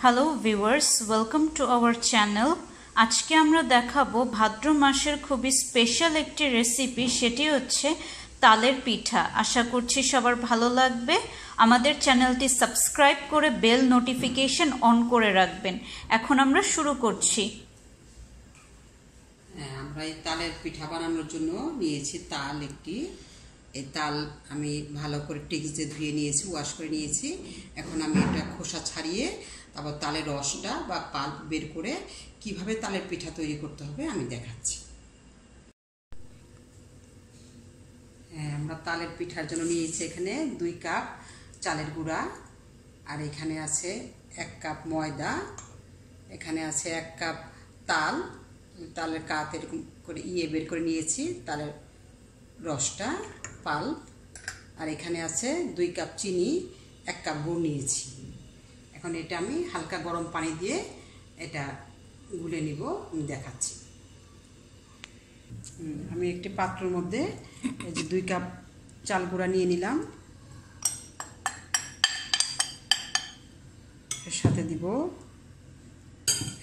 Hello viewers, welcome to our channel. আজকে আমরা দেখাবো ভাদ্র মাসের খুবই স্পেশাল একটি রেসিপি, সেটি হচ্ছে তালের পিঠা। আশা করছি সবার ভালো লাগবে। আমাদের চ্যানেলটি সাবস্ক্রাইব করে বেল নোটিফিকেশন অন করে রাখবেন। এখন আমরা শুরু করছি। আমরা এই তালের পিঠা বানানোর জন্য নিয়েছি তাল একটি। এই তাল আমি ভালো করে টিক্স দিয়ে ধুয়ে নিয়েছি, ওয়াশ করে নিয়েছি। এখন আমি এটা খোসা ছাড়িয়ে তারপর তালের রসটা বা পাল্প বের করে কিভাবে তালের পিঠা তৈরি করতে হবে আমি দেখাচ্ছি। আমরা তালের পিঠার জন্য নিয়েছি এখানে 2 কাপ চালের গুঁড়া, আর এখানে আছে 1 কাপ ময়দা, এখানে আছে 1 কাপ তাল। তালের কাত এরকম করে বের করে নিয়েছি, তালের রসটা পাল্প, আর এখানে আছে 2 কাপ চিনি, 1 কাপ গুড় নিয়েছি। এখন এটা আমি হালকা গরম পানি দিয়ে এটা গুলে নিব, আমি দেখাচ্ছি। আমি একটি পাত্রের মধ্যে এই যে 2 কাপ চাল গুঁড়া নিয়ে নিলাম, এর সাথে দিব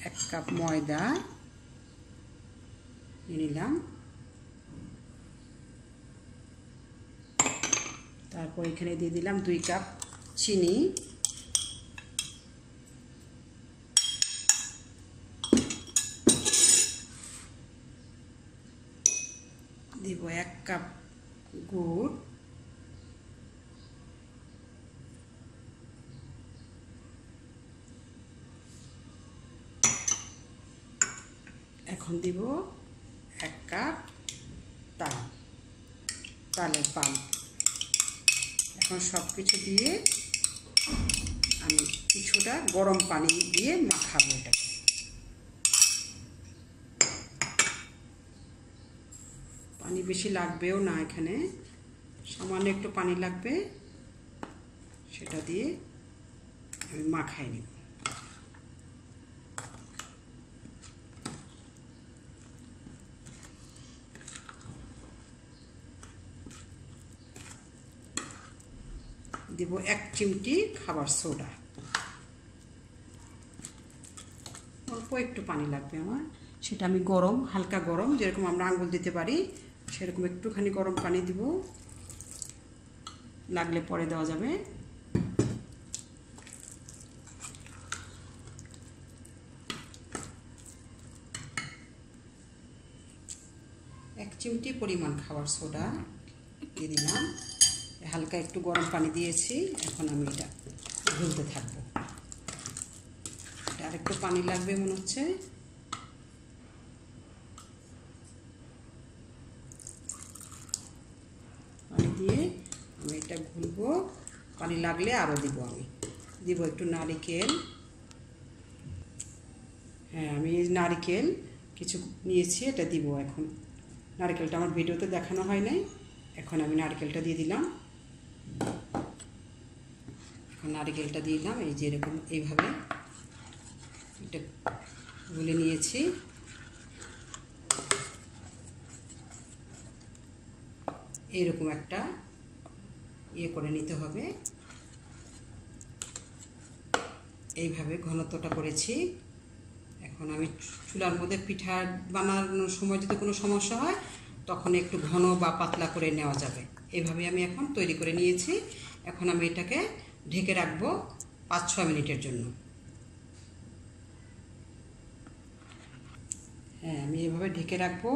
1 কাপ ময়দা নিয়ে নিলাম, তারপর এখানে দিয়ে দিলাম 2 কাপ চিনি, দিব 1 কাপ গুড়, এখন দিব 1 কাপ তালের পাল্প। এখন সব কিছু দিয়ে আমি কিছুটা গরম পানি দিয়ে মাখাবো এটাকে। পানি বেশি লাগবেও না, এখানে সামান্য একটু পানি লাগবে, সেটা দিয়ে আমি মাখাই নিব। দিব 1 চিমটি খাবার সোডা, অল্প একটু পানি লাগবে আমার, সেটা আমি গরম, হালকা গরম, যেরকম আমরা আঙ্গুল দিতে পারি সেরকম একটুখানি গরম পানি দিব, লাগলে পরে দেওয়া যাবে। এক চিমটি পরিমাণ খাবার সোডা দিয়ে দিলাম, হালকা একটু গরম পানি দিয়েছি। এখন আমি এটা ঘুলতে থাকবো। আর একটু পানি লাগবে মনে হচ্ছে, পানি দিয়ে আমি এটা ঘুলবো। পানি লাগলে আরও দিব, আমি দিব একটু নারিকেল। আমি নারিকেল কিছু নিয়েছি, এটা দিব। এখন নারকেলটা আমার ভিডিওতে দেখানো হয় নাই, এখন আমি নারকেলটা দিয়ে দিলাম। এখন নারকেলটা দিয়ে দিলাম, এই যে এরকম এইভাবে এটা গুলে নিয়েছি। এইরকম একটা করে নিতে হবে, এইভাবে ঘনত্বটা করেছি। এখন আমি চুলার মধ্যে পিঠা বানানোর সময় যদি কোনো সমস্যা হয় তখন একটু ঘন বা পাতলা করে নেওয়া যাবে। এইভাবে আমি এখন তৈরি করে নিয়েছি। এখন আমি এটাকে ঢেকে রাখবো 5-6 মিনিটের জন্য। আমি এভাবে ঢেকে রাখবো।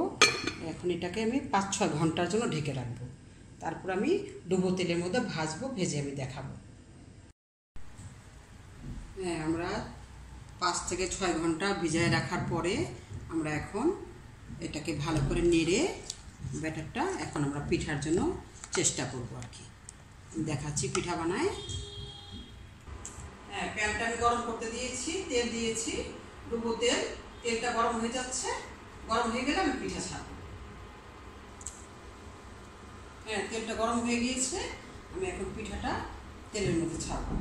এখন এটাকে আমি 5-6 ঘন্টার জন্য ঢেকে রাখবো, তারপর আমি ডুবো তেলের মধ্যে ভাজবো, ভেজে আমি দেখাবো। আমরা 5 থেকে 6 ঘন্টা ভিজায় রাখার পরে আমরা এখন এটাকে ভালো করে নেড়ে ব্যাটারটা এখন আমরা পিঠার জন্য চেষ্টা করব আর কি। দেখাচ্ছি পিঠা বানায়। প্যানটা আমি গরম করতে দিয়েছি, তেল দিয়েছি, ডুবো তেল। তেলটা গরম হয়ে যাচ্ছে, গরম হয়ে গেলে আমি পিঠা ছাড়বো। তেলটা গরম হয়ে গিয়েছে, আমি এখন পিঠাটা তেলের মধ্যে ছাড়বো।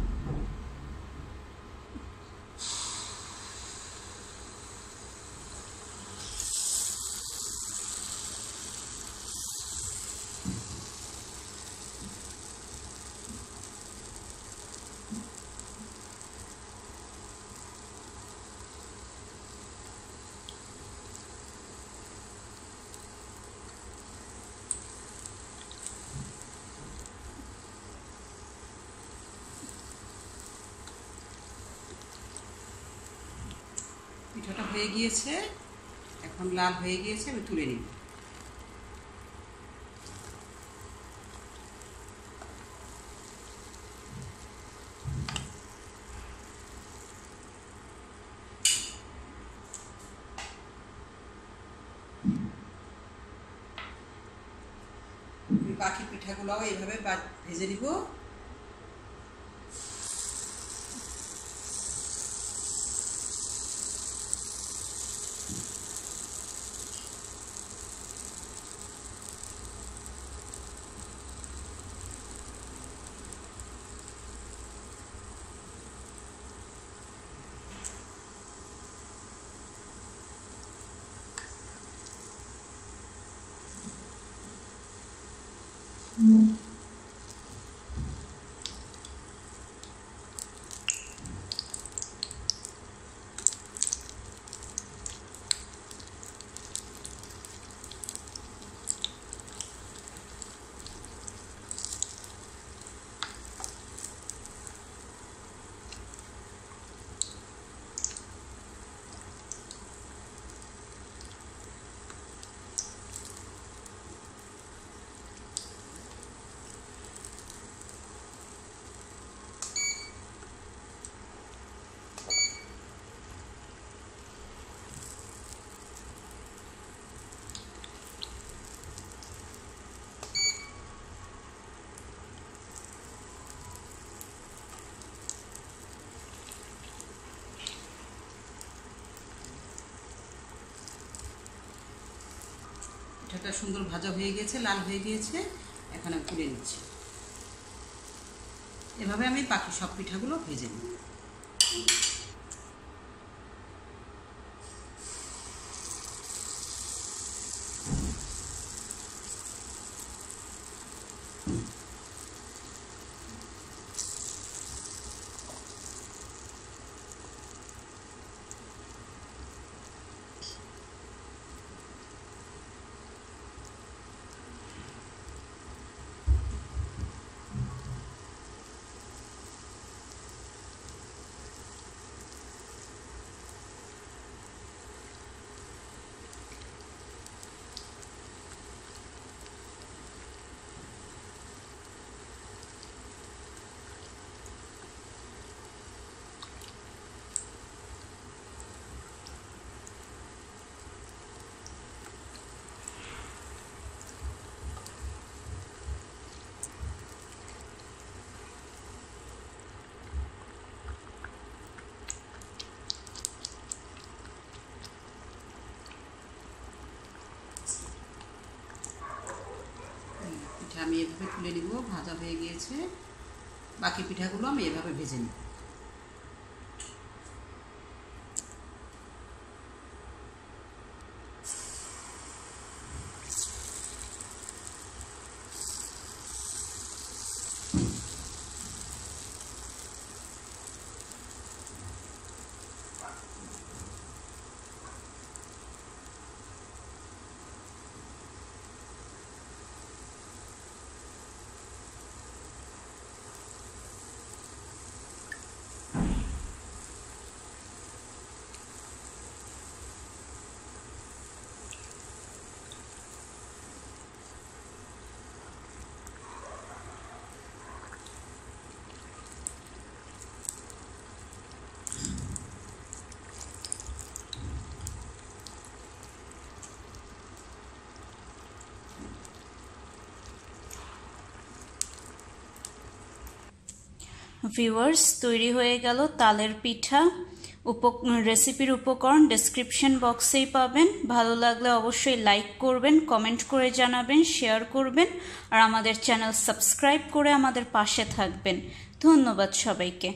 পিঠাটা হয়ে গিয়েছে, এখন লাল হয়ে গিয়েছে, আমি তুলে নিব। বাকি পিঠাগুলোও এইভাবে ভেজে নিব। পিঠাটা সুন্দর ভাজা হয়ে গেছে, লাল হয়ে গিয়েছে, এখন আমি তুলে নিচ্ছি। এভাবে আমি বাকি সব পিঠাগুলো ভেজে নিই। আমি এভাবে তুলে নিব, ভাজা হয়ে গিয়েছে। বাকি পিঠাগুলো আমি এভাবে ভেজে নিব। ভিউয়ার্স, তৈরি হয়ে গেল তালের পিঠা। রেসিপির উপকরণ ডেসক্রিপশন বক্সেই পাবেন। ভালো লাগলে অবশ্যই লাইক করবেন, কমেন্ট করে জানাবেন, শেয়ার করবেন আর আমাদের চ্যানেল সাবস্ক্রাইব করে আমাদের পাশে থাকবেন। ধন্যবাদ সবাইকে।